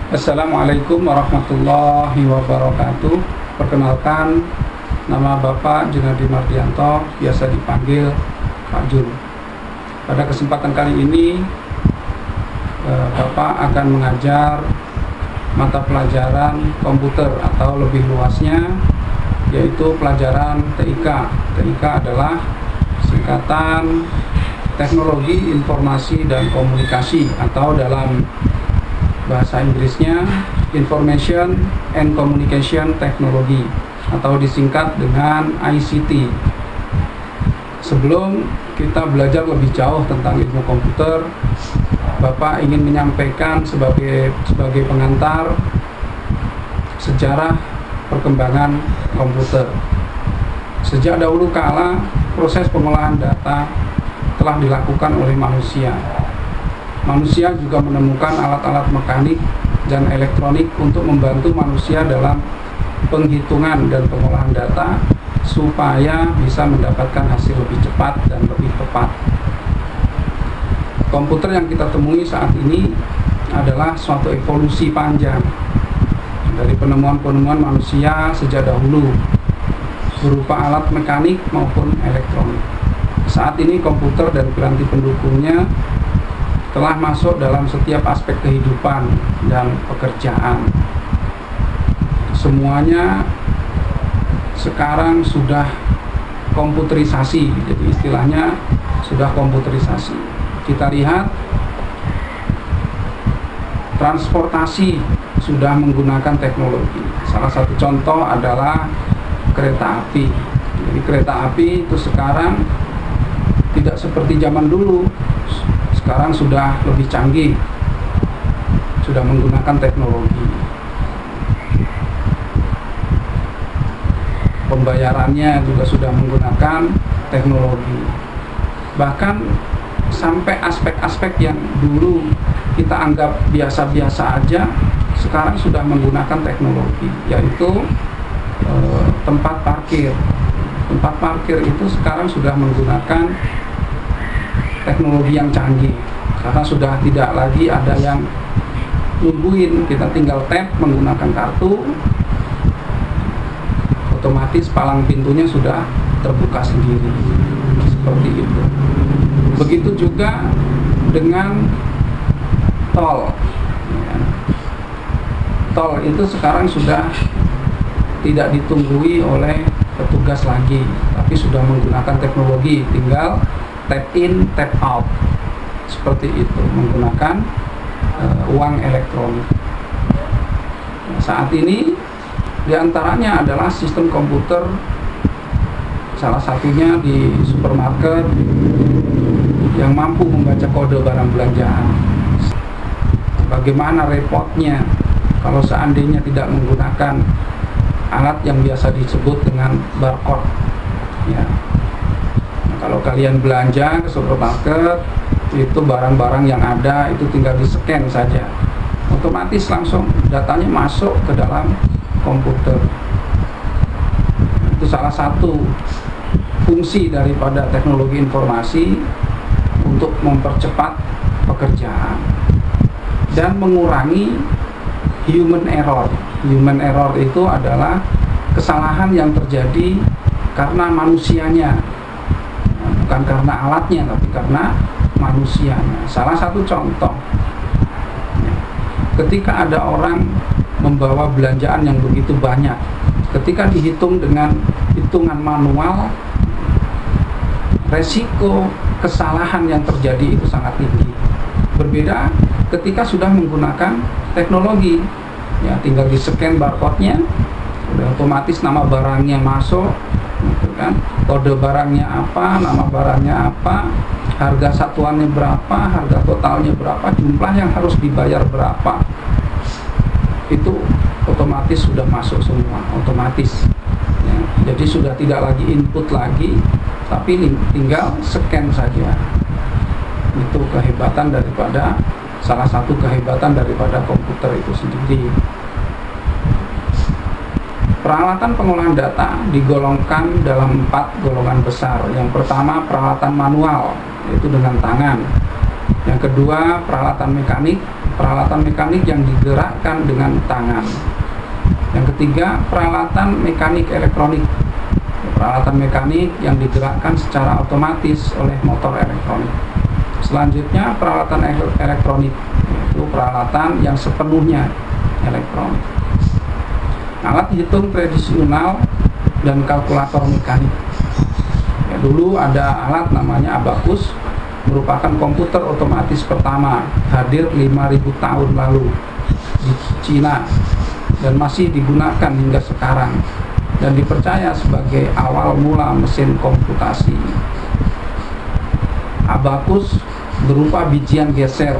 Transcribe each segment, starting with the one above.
Assalamualaikum warahmatullahi wabarakatuh. Perkenalkan, nama Bapak Junadi Mardianto, biasa dipanggil Pak Jun. Pada kesempatan kali ini, Bapak akan mengajar mata pelajaran komputer atau lebih luasnya yaitu pelajaran TIK. TIK adalah singkatan Teknologi Informasi dan Komunikasi, atau dalam bahasa Inggrisnya Information and Communication Technology, atau disingkat dengan ICT. Sebelum kita belajar lebih jauh tentang ilmu komputer, Bapak ingin menyampaikan sebagai pengantar sejarah perkembangan komputer. Sejak dahulu kala, proses pengolahan data telah dilakukan oleh manusia. Manusia juga menemukan alat-alat mekanik dan elektronik untuk membantu manusia dalam penghitungan dan pengolahan data supaya bisa mendapatkan hasil lebih cepat dan lebih tepat. Komputer yang kita temui saat ini adalah suatu evolusi panjang dari penemuan-penemuan manusia sejak dahulu, berupa alat mekanik maupun elektronik. Saat ini komputer dan piranti pendukungnya telah masuk dalam setiap aspek kehidupan dan pekerjaan. Semuanya sekarang sudah komputerisasi, jadi istilahnya sudah komputerisasi. Kita lihat transportasi sudah menggunakan teknologi. Salah satu contoh adalah kereta api. Jadi kereta api itu sekarang tidak seperti zaman dulu. Sekarang sudah lebih canggih, sudah menggunakan teknologi. Pembayarannya juga sudah menggunakan teknologi. Bahkan sampai aspek-aspek yang dulu kita anggap biasa-biasa aja, sekarang sudah menggunakan teknologi, yaitu tempat parkir. Tempat parkir itu sekarang sudah menggunakan teknologi yang canggih, karena sudah tidak lagi ada yang nungguin. Kita tinggal tap menggunakan kartu, otomatis palang pintunya sudah terbuka sendiri, seperti itu. Begitu juga dengan tol. Tol itu sekarang sudah tidak ditunggui oleh petugas lagi, tapi sudah menggunakan teknologi, tinggal tap in, tap out, seperti itu, menggunakan uang elektronik. Nah, saat ini diantaranya adalah sistem komputer, salah satunya di supermarket yang mampu membaca kode barang belanjaan. Bagaimana repotnya kalau seandainya tidak menggunakan alat yang biasa disebut dengan barcode, ya. Kalau kalian belanja ke supermarket, itu barang-barang yang ada itu tinggal di-scan saja, otomatis langsung datanya masuk ke dalam komputer. Itu salah satu fungsi daripada teknologi informasi untuk mempercepat pekerjaan dan mengurangi human error. Human error itu adalah kesalahan yang terjadi karena manusianya, bukan karena alatnya, tapi karena manusianya. Salah satu contoh, ketika ada orang membawa belanjaan yang begitu banyak, ketika dihitung dengan hitungan manual, resiko kesalahan yang terjadi itu sangat tinggi. Berbeda ketika sudah menggunakan teknologi, ya tinggal di-scan barcode-nya, udah otomatis nama barangnya masuk, gitu kan, kode barangnya apa, nama barangnya apa, harga satuannya berapa, harga totalnya berapa, jumlah yang harus dibayar berapa, itu otomatis sudah masuk semua, otomatis, ya. Jadi sudah tidak lagi input lagi, tapi tinggal scan saja. Itu kehebatan daripada, salah satu kehebatan daripada komputer itu sendiri. Peralatan pengolahan data digolongkan dalam 4 golongan besar. Yang pertama peralatan manual, yaitu dengan tangan. Yang kedua, peralatan mekanik yang digerakkan dengan tangan. Yang ketiga, peralatan mekanik elektronik, peralatan mekanik yang digerakkan secara otomatis oleh motor elektronik. Selanjutnya, peralatan elektronik, yaitu peralatan yang sepenuhnya elektronik. Alat hitung tradisional dan kalkulator mekanik. Ya, dulu ada alat namanya abakus, merupakan komputer otomatis pertama, hadir 5.000 tahun lalu di Cina dan masih digunakan hingga sekarang dan dipercaya sebagai awal mula mesin komputasi. Abakus berupa bijian geser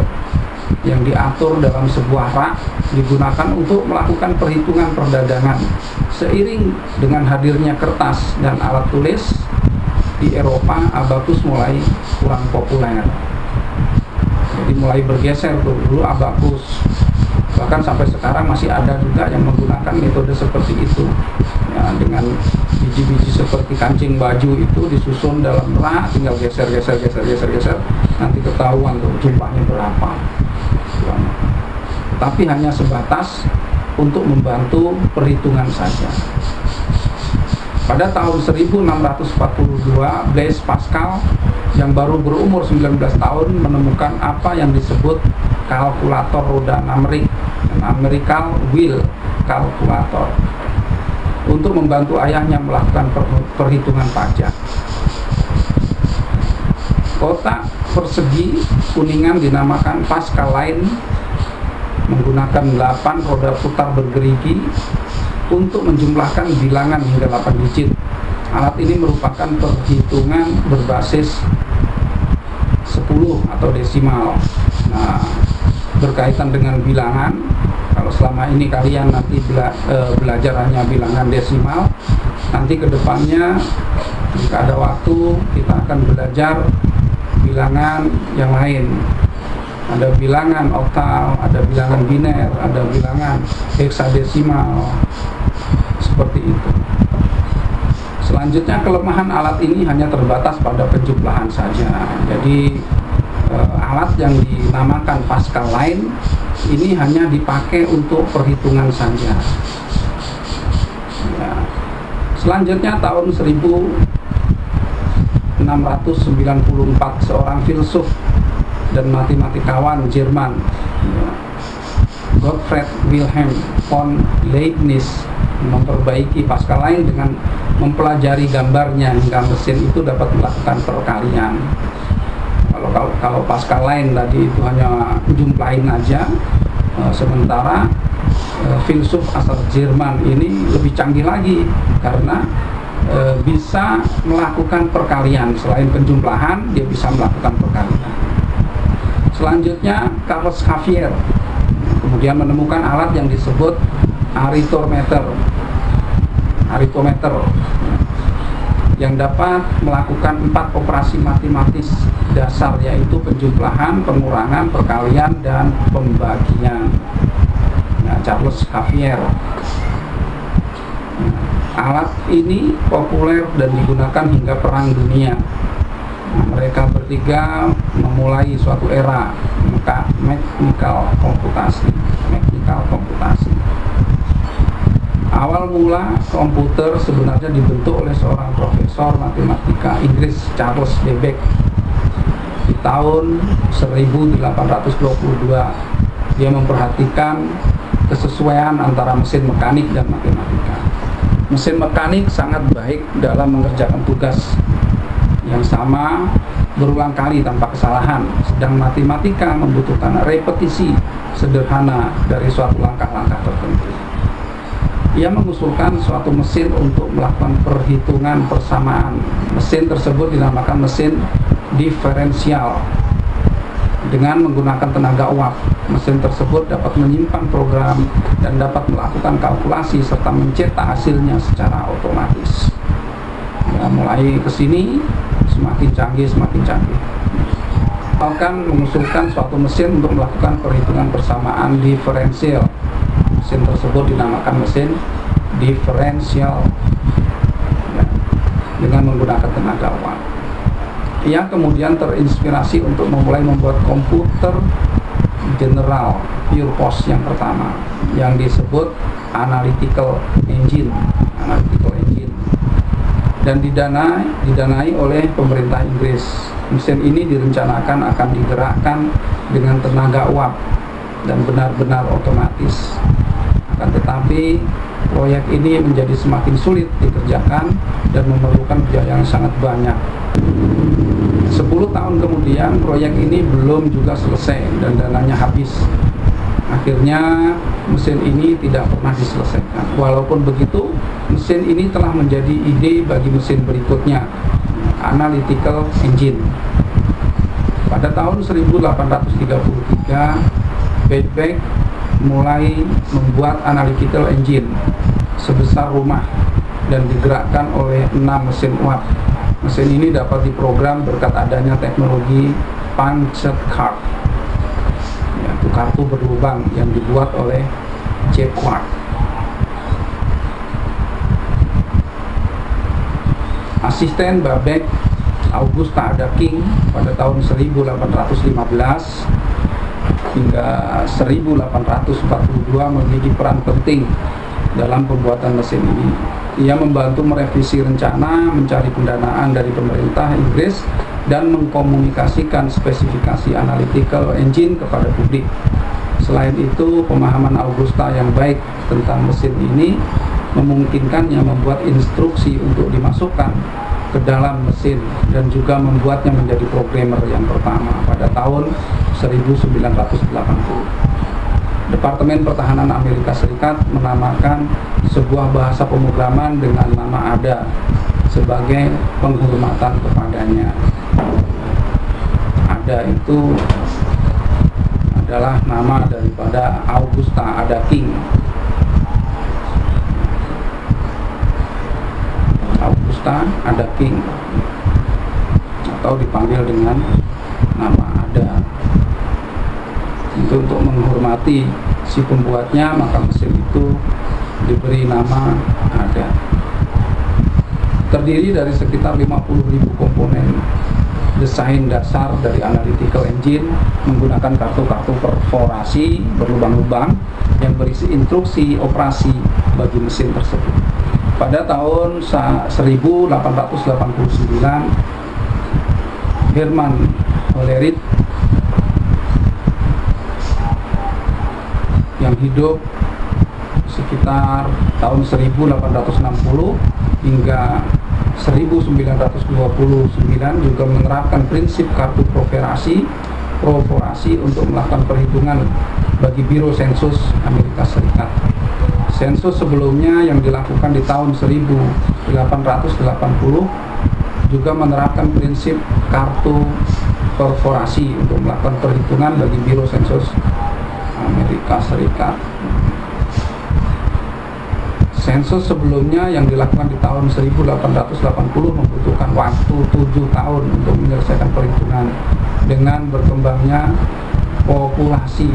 yang diatur dalam sebuah rak, digunakan untuk melakukan perhitungan perdagangan. Seiring dengan hadirnya kertas dan alat tulis di Eropa, abakus mulai kurang populer. Jadi mulai bergeser tuh. Dulu abakus, bahkan sampai sekarang masih ada juga yang menggunakan metode seperti itu ya, dengan biji-biji seperti kancing baju itu disusun dalam rak, tinggal geser, nanti ketahuan tuh jumlahnya berapa. Tapi hanya sebatas untuk membantu perhitungan saja. Pada tahun 1642, Blaise Pascal yang baru berumur 19 tahun menemukan apa yang disebut kalkulator roda numerical wheel calculator untuk membantu ayahnya melakukan perhitungan pajak. Kotak persegi kuningan dinamakan Pascal line, menggunakan 8 roda putar bergerigi untuk menjumlahkan bilangan hingga 8 digit. Alat ini merupakan perhitungan berbasis 10 atau desimal. Nah, berkaitan dengan bilangan, kalau selama ini kalian nanti belajar hanya bilangan desimal, nanti kedepannya jika ada waktu kita akan belajar bilangan yang lain. Ada bilangan oktal, ada bilangan biner, ada bilangan heksadesimal, seperti itu. Selanjutnya, kelemahan alat ini hanya terbatas pada penjumlahan saja. Jadi alat yang dinamakan Pascal line ini hanya dipakai untuk perhitungan saja ya. Selanjutnya, tahun 1694, seorang filsuf dan matematikawan Jerman ya, Gottfried Wilhelm von Leibniz memperbaiki Pascal line dengan mempelajari gambarnya hingga mesin itu dapat melakukan perkalian. Kalau Pascal line tadi itu hanya jumlahin aja, sementara filsuf asal Jerman ini lebih canggih lagi karena bisa melakukan perkalian. Selain penjumlahan, dia bisa melakukan perkalian. Selanjutnya, Carlos Xavier kemudian menemukan alat yang disebut aritometer yang dapat melakukan 4 operasi matematis dasar, yaitu penjumlahan, pengurangan, perkalian, dan pembagian. Nah, Carlos Xavier. Alat ini populer dan digunakan hingga Perang Dunia. Nah, mereka bertiga memulai suatu era mechanical komputasi. Awal mula komputer sebenarnya dibentuk oleh seorang profesor matematika Inggris, Charles Babbage, di tahun 1822. Dia memperhatikan kesesuaian antara mesin mekanik dan matematika. Mesin mekanik sangat baik dalam mengerjakan tugas yang sama berulang kali tanpa kesalahan, sedang matematika membutuhkan repetisi sederhana dari suatu langkah-langkah tertentu. Ia mengusulkan suatu mesin untuk melakukan perhitungan persamaan. Mesin tersebut dinamakan mesin diferensial. Dengan menggunakan tenaga uap, mesin tersebut dapat menyimpan program dan dapat melakukan kalkulasi serta mencetak hasilnya secara otomatis. Ya, mulai ke sini semakin canggih. Akan mengusulkan suatu mesin untuk melakukan perhitungan persamaan diferensial. Mesin tersebut dinamakan mesin diferensial ya, dengan menggunakan tenaga uap. Ia kemudian terinspirasi untuk memulai membuat komputer general purpose yang pertama yang disebut analytical engine dan didanai oleh pemerintah Inggris. Mesin ini direncanakan akan digerakkan dengan tenaga uap dan benar-benar otomatis. Akan tetapi proyek ini menjadi semakin sulit dikerjakan dan memerlukan biaya yang sangat banyak. 10 tahun kemudian proyek ini belum juga selesai dan dananya habis. Akhirnya mesin ini tidak pernah diselesaikan. Walaupun begitu, mesin ini telah menjadi ide bagi mesin berikutnya, analytical engine. Pada tahun 1833, Babbage mulai membuat analytical engine sebesar rumah dan digerakkan oleh 6 mesin uap. Mesin ini dapat diprogram berkat adanya teknologi punched card, yaitu kartu berlubang yang dibuat oleh Jacquard. Asisten Babbage, Augusta Ada King, pada tahun 1815 hingga 1842 memiliki peran penting dalam pembuatan mesin ini. Ia membantu merevisi rencana, mencari pendanaan dari pemerintah Inggris, dan mengkomunikasikan spesifikasi analytical engine kepada publik. Selain itu, pemahaman Augusta yang baik tentang mesin ini memungkinkannya membuat instruksi untuk dimasukkan ke dalam mesin dan juga membuatnya menjadi programmer yang pertama pada tahun 1980. Departemen Pertahanan Amerika Serikat menamakan sebuah bahasa pemrograman dengan nama ADA sebagai penghormatan kepadanya. ADA itu adalah nama daripada Augusta Ada King. Augusta Ada King, atau dipanggil dengan nama ADA. Untuk menghormati si pembuatnya, maka mesin itu diberi nama ADA. Terdiri dari sekitar 50.000 komponen desain dasar dari analytical engine menggunakan kartu-kartu perforasi berlubang-lubang yang berisi instruksi operasi bagi mesin tersebut. Pada tahun 1889, Herman Hollerith yang hidup sekitar tahun 1860 hingga 1929 juga menerapkan prinsip kartu perforasi untuk melakukan perhitungan bagi Biro Sensus Amerika Serikat. Sensus sebelumnya yang dilakukan di tahun 1880 juga menerapkan prinsip kartu perforasi untuk melakukan perhitungan bagi Biro Sensus Amerika Serikat. Sensus sebelumnya yang dilakukan di tahun 1880 membutuhkan waktu 7 tahun untuk menyelesaikan perhitungan. Dengan berkembangnya populasi,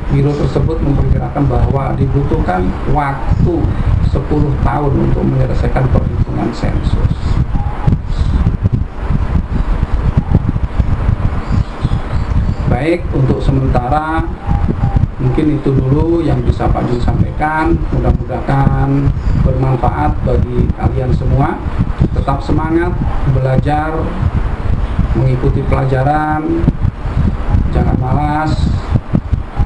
biro tersebut memperkirakan bahwa dibutuhkan waktu 10 tahun untuk menyelesaikan perhitungan sensus. Baik, untuk sementara mungkin itu dulu yang bisa Pak Jun sampaikan. Mudah-mudahan bermanfaat bagi kalian semua. Tetap semangat belajar, mengikuti pelajaran, jangan malas,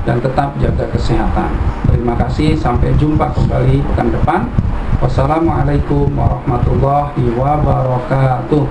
dan tetap jaga kesehatan. Terima kasih, sampai jumpa kembali pekan depan. Wassalamualaikum warahmatullahi wabarakatuh.